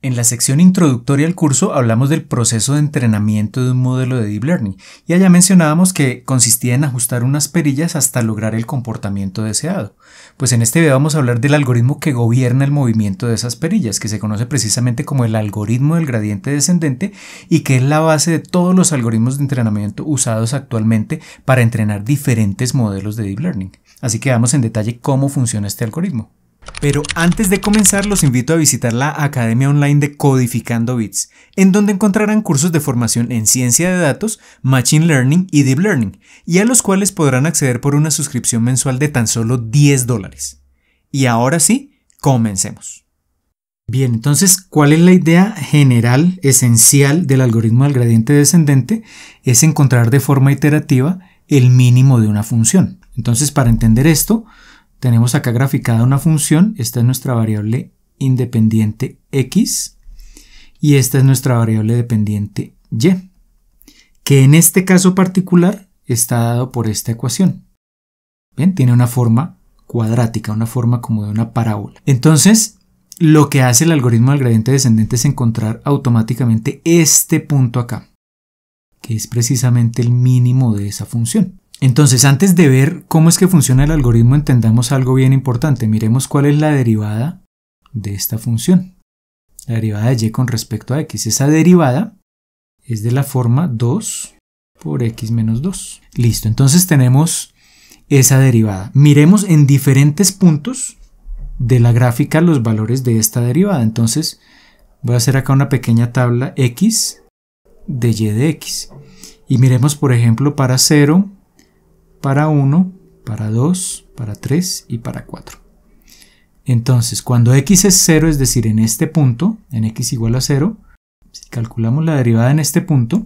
En la sección introductoria al curso hablamos del proceso de entrenamiento de un modelo de Deep Learning y allá mencionábamos que consistía en ajustar unas perillas hasta lograr el comportamiento deseado. Pues en este video vamos a hablar del algoritmo que gobierna el movimiento de esas perillas, que se conoce precisamente como el algoritmo del gradiente descendente y que es la base de todos los algoritmos de entrenamiento usados actualmente para entrenar diferentes modelos de Deep Learning. Así que veamos en detalle cómo funciona este algoritmo. Pero antes de comenzar los invito a visitar la Academia Online de Codificando Bits, en donde encontrarán cursos de formación en ciencia de datos, machine learning y deep learning, y a los cuales podrán acceder por una suscripción mensual de tan solo $10. Y ahora sí, comencemos. Bien, entonces, ¿cuál es la idea general, esencial del algoritmo del gradiente descendente? Es encontrar de forma iterativa el mínimo de una función. Entonces, para entender esto, tenemos acá graficada una función, esta es nuestra variable independiente x y esta es nuestra variable dependiente y, que en este caso particular está dado por esta ecuación. Bien, tiene una forma cuadrática, una forma como de una parábola. Entonces, lo que hace el algoritmo del gradiente descendente es encontrar automáticamente este punto acá, que es precisamente el mínimo de esa función. Entonces, antes de ver cómo es que funciona el algoritmo, entendamos algo bien importante. Miremos cuál es la derivada de esta función. La derivada de y con respecto a x. Esa derivada es de la forma 2 por x menos 2. Listo, entonces tenemos esa derivada. Miremos en diferentes puntos de la gráfica los valores de esta derivada. Entonces, voy a hacer acá una pequeña tabla x de y de x. Y miremos, por ejemplo, para 0, para 1, para 2, para 3 y para 4. Entonces, cuando x es 0, es decir, en este punto, en x igual a 0, si calculamos la derivada en este punto,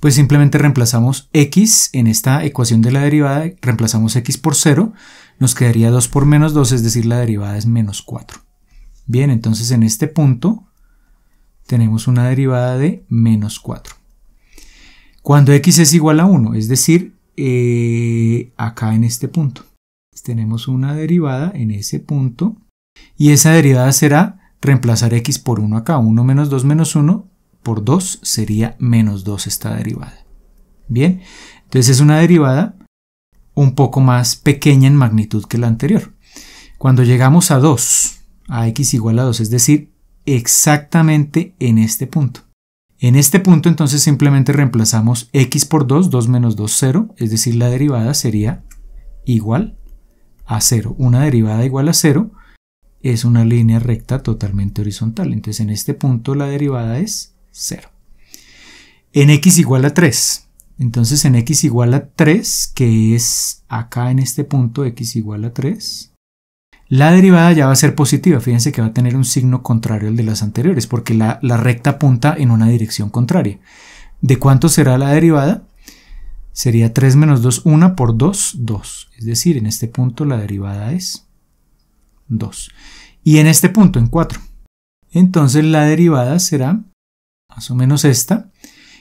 pues simplemente reemplazamos x en esta ecuación de la derivada, reemplazamos x por 0, nos quedaría 2 por menos 2, es decir, la derivada es menos 4. Bien, entonces en este punto tenemos una derivada de menos 4. Cuando x es igual a 1, es decir, acá en este punto tenemos una derivada en ese punto y esa derivada será reemplazar x por 1 acá. 1 menos 2 menos 1 por 2 sería menos 2 esta derivada. Bien, entonces es una derivada un poco más pequeña en magnitud que la anterior. Cuando llegamos a 2, a x igual a 2, es decir, exactamente en este punto. En este punto entonces simplemente reemplazamos x por 2, 2 menos 2, 0, es decir, la derivada sería igual a 0. Una derivada igual a 0 es una línea recta totalmente horizontal, entonces en este punto la derivada es 0. En x igual a 3, entonces en x igual a 3, que es acá en este punto x igual a 3, la derivada ya va a ser positiva. Fíjense que va a tener un signo contrario al de las anteriores, porque la recta apunta en una dirección contraria. ¿De cuánto será la derivada? Sería 3 menos 2, 1 por 2, 2. Es decir, en este punto la derivada es 2. Y en este punto, en 4. Entonces la derivada será más o menos esta.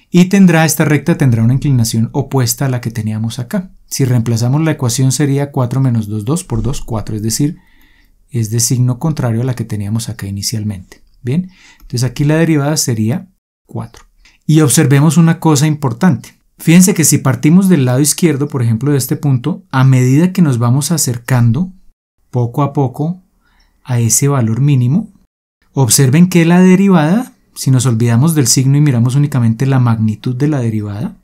Y esta recta tendrá una inclinación opuesta a la que teníamos acá. Si reemplazamos la ecuación sería 4 menos 2, 2 por 2, 4. Es decir, es de signo contrario a la que teníamos acá inicialmente. Bien, entonces aquí la derivada sería 4. Y observemos una cosa importante. Fíjense que si partimos del lado izquierdo, por ejemplo de este punto, a medida que nos vamos acercando poco a poco a ese valor mínimo, observen que la derivada, si nos olvidamos del signo y miramos únicamente la magnitud de la derivada,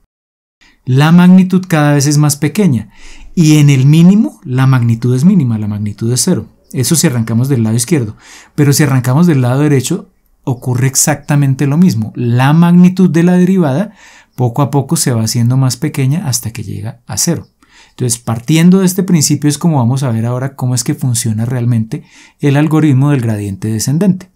la magnitud cada vez es más pequeña y en el mínimo la magnitud es mínima, la magnitud es 0. Eso si arrancamos del lado izquierdo, pero si arrancamos del lado derecho ocurre exactamente lo mismo. La magnitud de la derivada poco a poco se va haciendo más pequeña hasta que llega a 0. Entonces, partiendo de este principio es como vamos a ver ahora cómo es que funciona realmente el algoritmo del gradiente descendente.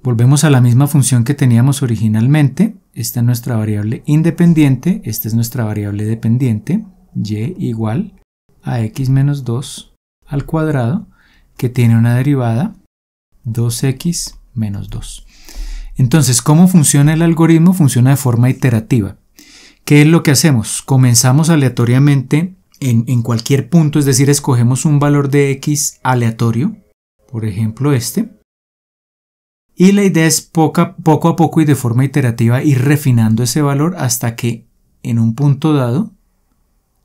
Volvemos a la misma función que teníamos originalmente. Esta es nuestra variable independiente, esta es nuestra variable dependiente, y igual a x menos 2 al cuadrado, que tiene una derivada 2x menos 2. Entonces, ¿cómo funciona el algoritmo? Funciona de forma iterativa. ¿Qué es lo que hacemos? Comenzamos aleatoriamente en cualquier punto, es decir, escogemos un valor de x aleatorio, por ejemplo este, Y la idea es poco a poco y de forma iterativa ir refinando ese valor hasta que en un punto dado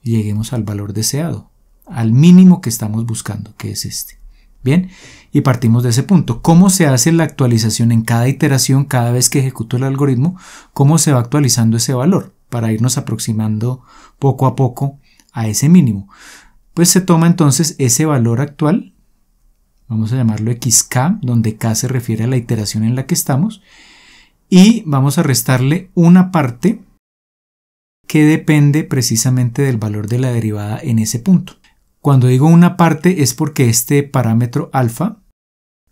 lleguemos al valor deseado, al mínimo que estamos buscando, que es este. Bien, y partimos de ese punto. ¿Cómo se hace la actualización en cada iteración, cada vez que ejecuto el algoritmo? ¿Cómo se va actualizando ese valor para irnos aproximando poco a poco a ese mínimo? Pues se toma entonces ese valor actual, vamos a llamarlo xk, donde k se refiere a la iteración en la que estamos, y vamos a restarle una parte que depende precisamente del valor de la derivada en ese punto. Cuando digo una parte es porque este parámetro alfa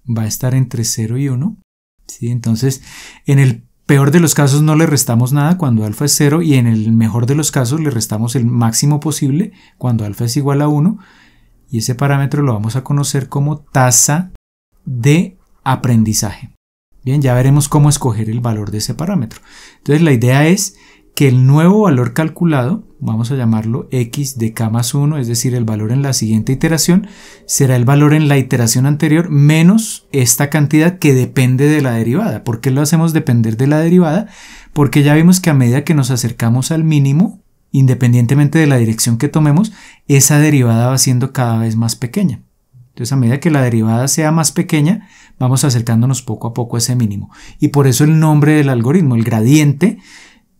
va a estar entre 0 y 1. ¿Sí? Entonces, en el peor de los casos no le restamos nada cuando alfa es 0 y en el mejor de los casos le restamos el máximo posible cuando alfa es igual a 1. Y ese parámetro lo vamos a conocer como tasa de aprendizaje. Bien, ya veremos cómo escoger el valor de ese parámetro. Entonces, la idea es que el nuevo valor calculado, vamos a llamarlo x de k más 1, es decir, el valor en la siguiente iteración, será el valor en la iteración anterior menos esta cantidad que depende de la derivada. ¿Por qué lo hacemos depender de la derivada? Porque ya vimos que a medida que nos acercamos al mínimo, independientemente de la dirección que tomemos, esa derivada va siendo cada vez más pequeña. Entonces, a medida que la derivada sea más pequeña, vamos acercándonos poco a poco a ese mínimo. Y por eso el nombre del algoritmo, el gradiente,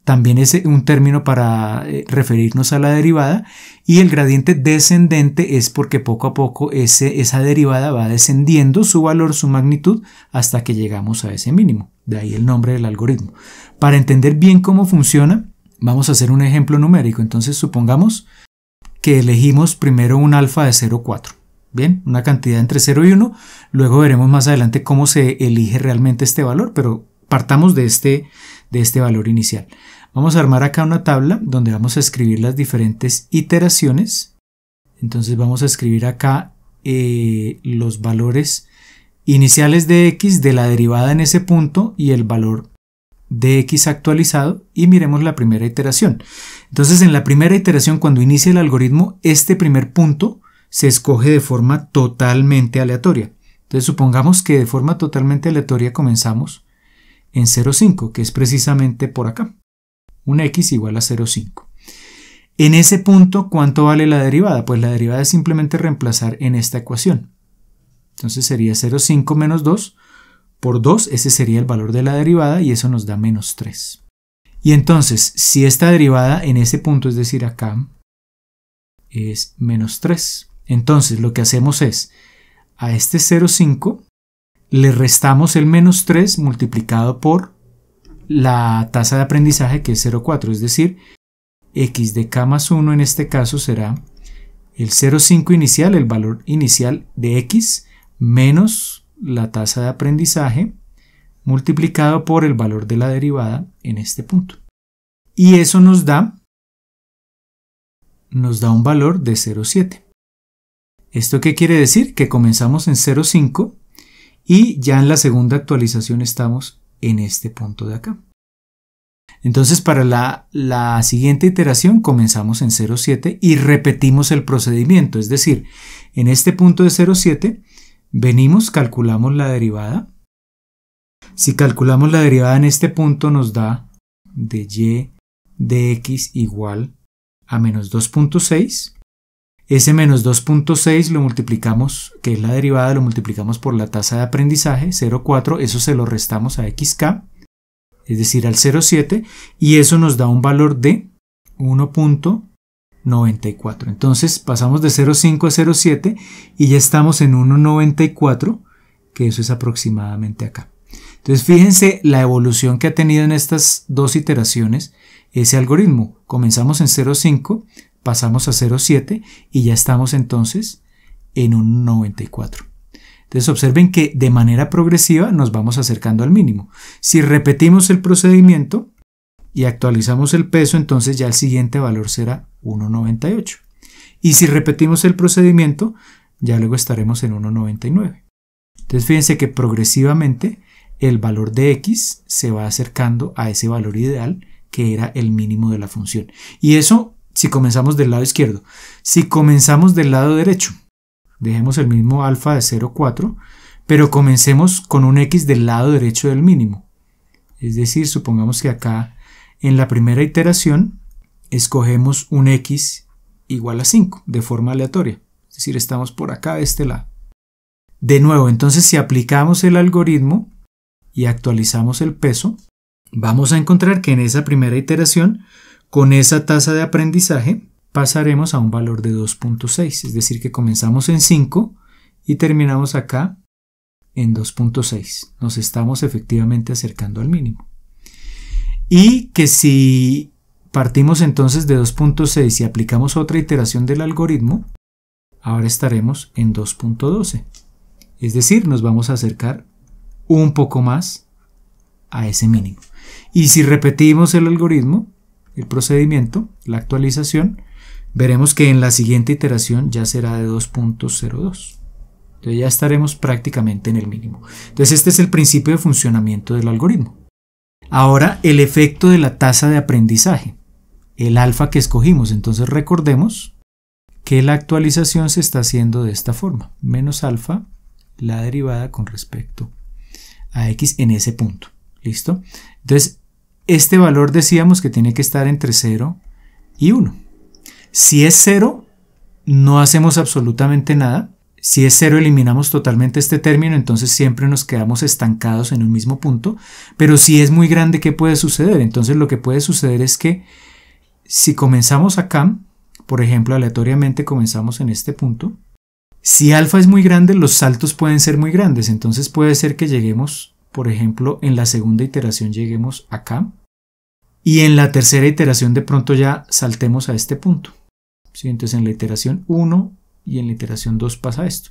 también es un término para referirnos a la derivada, y el gradiente descendente es porque poco a poco esa derivada va descendiendo su valor, su magnitud, hasta que llegamos a ese mínimo. De ahí el nombre del algoritmo. Para entender bien cómo funciona, vamos a hacer un ejemplo numérico. Entonces supongamos que elegimos primero un alfa de 0,4. Bien, una cantidad entre 0 y 1. Luego veremos más adelante cómo se elige realmente este valor, pero partamos de este valor inicial. Vamos a armar acá una tabla donde vamos a escribir las diferentes iteraciones. Entonces vamos a escribir acá los valores iniciales de x, de la derivada en ese punto y el valor de x actualizado, y miremos la primera iteración. Entonces, en la primera iteración, cuando inicia el algoritmo, este primer punto se escoge de forma totalmente aleatoria. Entonces supongamos que de forma totalmente aleatoria comenzamos en 0,5, que es precisamente por acá. Un x igual a 0,5. En ese punto, ¿cuánto vale la derivada? Pues la derivada es simplemente reemplazar en esta ecuación. Entonces sería 0,5 menos 2 por 2, ese sería el valor de la derivada, y eso nos da menos 3. Y entonces, si esta derivada en ese punto, es decir acá, es menos 3, entonces lo que hacemos es, a este 0,5 le restamos el menos 3 multiplicado por la tasa de aprendizaje, que es 0,4, es decir, x de k más 1 en este caso será el 0,5 inicial, el valor inicial de x, menos la tasa de aprendizaje multiplicado por el valor de la derivada en este punto. Y eso nos da un valor de 0,7. ¿Esto qué quiere decir? Que comenzamos en 0,5 y ya en la segunda actualización estamos en este punto de acá. Entonces, para la siguiente iteración comenzamos en 0,7 y repetimos el procedimiento. Es decir, en este punto de 0,7 venimos, calculamos la derivada. Si calculamos la derivada en este punto nos da de y de x igual a menos 2,6. Ese menos 2,6 lo multiplicamos, que es la derivada, lo multiplicamos por la tasa de aprendizaje, 0,4, eso se lo restamos a xk, es decir, al 0,7, y eso nos da un valor de 1,94. Entonces pasamos de 0,5 a 0,7 y ya estamos en 1,94, que eso es aproximadamente acá. Entonces fíjense la evolución que ha tenido en estas dos iteraciones ese algoritmo. Comenzamos en 0,5, pasamos a 0,7 y ya estamos entonces en 1,94. Entonces observen que de manera progresiva nos vamos acercando al mínimo. Si repetimos el procedimiento y actualizamos el peso, entonces ya el siguiente valor será 1,98. Y si repetimos el procedimiento, ya luego estaremos en 1,99. Entonces fíjense que progresivamente el valor de x se va acercando a ese valor ideal que era el mínimo de la función. Y eso si comenzamos del lado izquierdo. Si comenzamos del lado derecho, dejemos el mismo alfa de 0,4, pero comencemos con un x del lado derecho del mínimo. Es decir, supongamos que acá en la primera iteración escogemos un x igual a 5 de forma aleatoria. Es decir, estamos por acá de este lado. De nuevo, entonces si aplicamos el algoritmo y actualizamos el peso, vamos a encontrar que en esa primera iteración, con esa tasa de aprendizaje, pasaremos a un valor de 2.6. Es decir, que comenzamos en 5 y terminamos acá en 2.6. Nos estamos efectivamente acercando al mínimo. Y que si partimos entonces de 2.6 y aplicamos otra iteración del algoritmo, ahora estaremos en 2.12. Es decir, nos vamos a acercar un poco más a ese mínimo. Y si repetimos el algoritmo, el procedimiento, la actualización, veremos que en la siguiente iteración ya será de 2.02. Entonces ya estaremos prácticamente en el mínimo. Entonces este es el principio de funcionamiento del algoritmo. Ahora el efecto de la tasa de aprendizaje, el alfa que escogimos. Entonces recordemos que la actualización se está haciendo de esta forma. Menos alfa, la derivada con respecto a x en ese punto. ¿Listo? Entonces este valor decíamos que tiene que estar entre 0 y 1. Si es 0, no hacemos absolutamente nada. Si es 0, eliminamos totalmente este término, entonces siempre nos quedamos estancados en un mismo punto. Pero si es muy grande, ¿qué puede suceder? Entonces lo que puede suceder es que si comenzamos acá, por ejemplo, aleatoriamente comenzamos en este punto, si alfa es muy grande, los saltos pueden ser muy grandes. Entonces puede ser que lleguemos, por ejemplo, en la segunda iteración lleguemos acá. Y en la tercera iteración de pronto ya saltemos a este punto. ¿Sí? Entonces en la iteración 1 y en la iteración 2 pasa esto.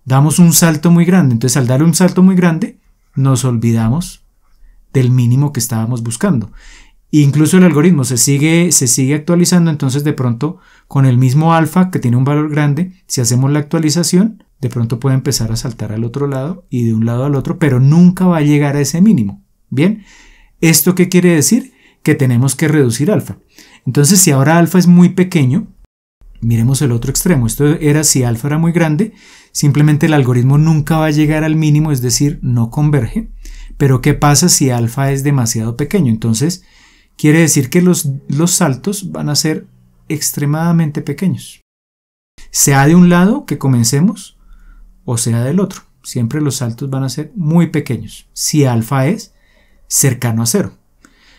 Damos un salto muy grande. Entonces al dar un salto muy grande nos olvidamos del mínimo que estábamos buscando. Incluso el algoritmo se sigue actualizando. Entonces de pronto con el mismo alfa que tiene un valor grande, si hacemos la actualización, de pronto puede empezar a saltar al otro lado y de un lado al otro, pero nunca va a llegar a ese mínimo. Bien, ¿esto qué quiere decir? Que tenemos que reducir alfa. Entonces si ahora alfa es muy pequeño, miremos el otro extremo. Esto era si alfa era muy grande, simplemente el algoritmo nunca va a llegar al mínimo, es decir, no converge. Pero ¿qué pasa si alfa es demasiado pequeño? Entonces quiere decir que los saltos van a ser extremadamente pequeños. Sea de un lado que comencemos o sea del otro. Siempre los saltos van a ser muy pequeños si alfa es cercano a 0.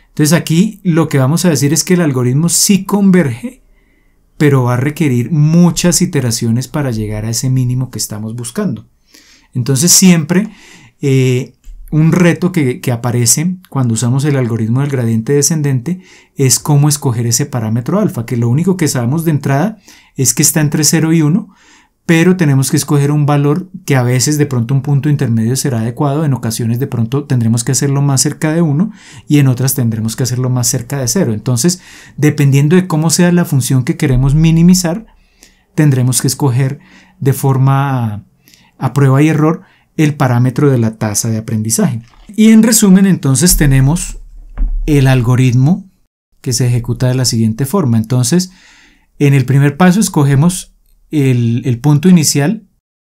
Entonces aquí lo que vamos a decir es que el algoritmo sí converge, pero va a requerir muchas iteraciones para llegar a ese mínimo que estamos buscando. Entonces siempre un reto que aparece cuando usamos el algoritmo del gradiente descendente es cómo escoger ese parámetro alfa, que lo único que sabemos de entrada es que está entre 0 y 1, pero tenemos que escoger un valor que a veces de pronto un punto intermedio será adecuado, en ocasiones de pronto tendremos que hacerlo más cerca de 1 y en otras tendremos que hacerlo más cerca de 0. Entonces, dependiendo de cómo sea la función que queremos minimizar, tendremos que escoger de forma a prueba y error el parámetro de la tasa de aprendizaje. Y en resumen, entonces tenemos el algoritmo que se ejecuta de la siguiente forma. Entonces, en el primer paso escogemos el punto inicial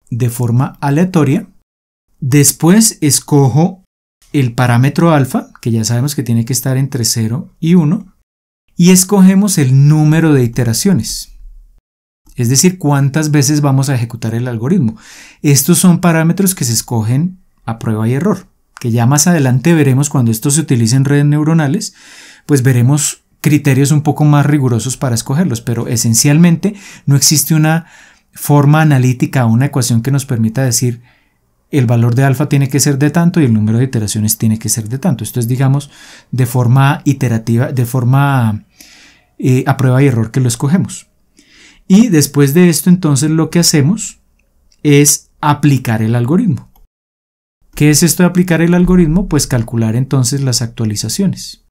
de forma aleatoria. Después escojo el parámetro alfa, que ya sabemos que tiene que estar entre 0 y 1, y escogemos el número de iteraciones, es decir, cuántas veces vamos a ejecutar el algoritmo. Estos son parámetros que se escogen a prueba y error, que ya más adelante veremos cuando esto se utilice en redes neuronales, pues veremos criterios un poco más rigurosos para escogerlos, pero esencialmente no existe una forma analítica o una ecuación que nos permita decir el valor de alfa tiene que ser de tanto y el número de iteraciones tiene que ser de tanto. Esto es, digamos, de forma iterativa, de forma a prueba y error que lo escogemos. Y después de esto, entonces, lo que hacemos es aplicar el algoritmo. ¿Qué es esto de aplicar el algoritmo? Pues calcular entonces las actualizaciones.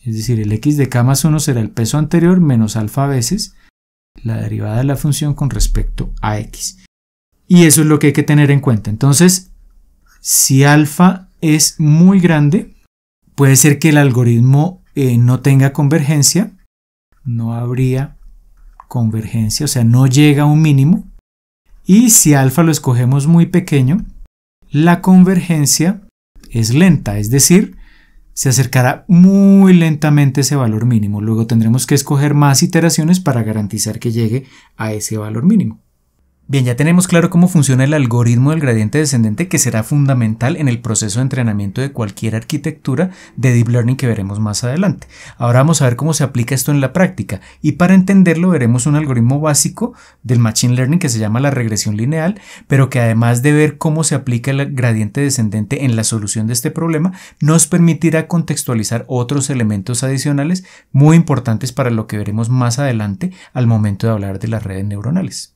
Es decir, el x de k más 1 será el peso anterior menos alfa veces la derivada de la función con respecto a x. Y eso es lo que hay que tener en cuenta. Entonces, si alfa es muy grande, puede ser que el algoritmo no tenga convergencia, no habría convergencia, o sea, no llega a un mínimo. Y si alfa lo escogemos muy pequeño, La convergencia es lenta, es decir, se acercará muy lentamente a ese valor mínimo. Luego tendremos que escoger más iteraciones para garantizar que llegue a ese valor mínimo. Bien, ya tenemos claro cómo funciona el algoritmo del gradiente descendente, que será fundamental en el proceso de entrenamiento de cualquier arquitectura de Deep Learning que veremos más adelante. Ahora vamos a ver cómo se aplica esto en la práctica, y para entenderlo veremos un algoritmo básico del Machine Learning que se llama la regresión lineal, pero que además de ver cómo se aplica el gradiente descendente en la solución de este problema, nos permitirá contextualizar otros elementos adicionales muy importantes para lo que veremos más adelante al momento de hablar de las redes neuronales.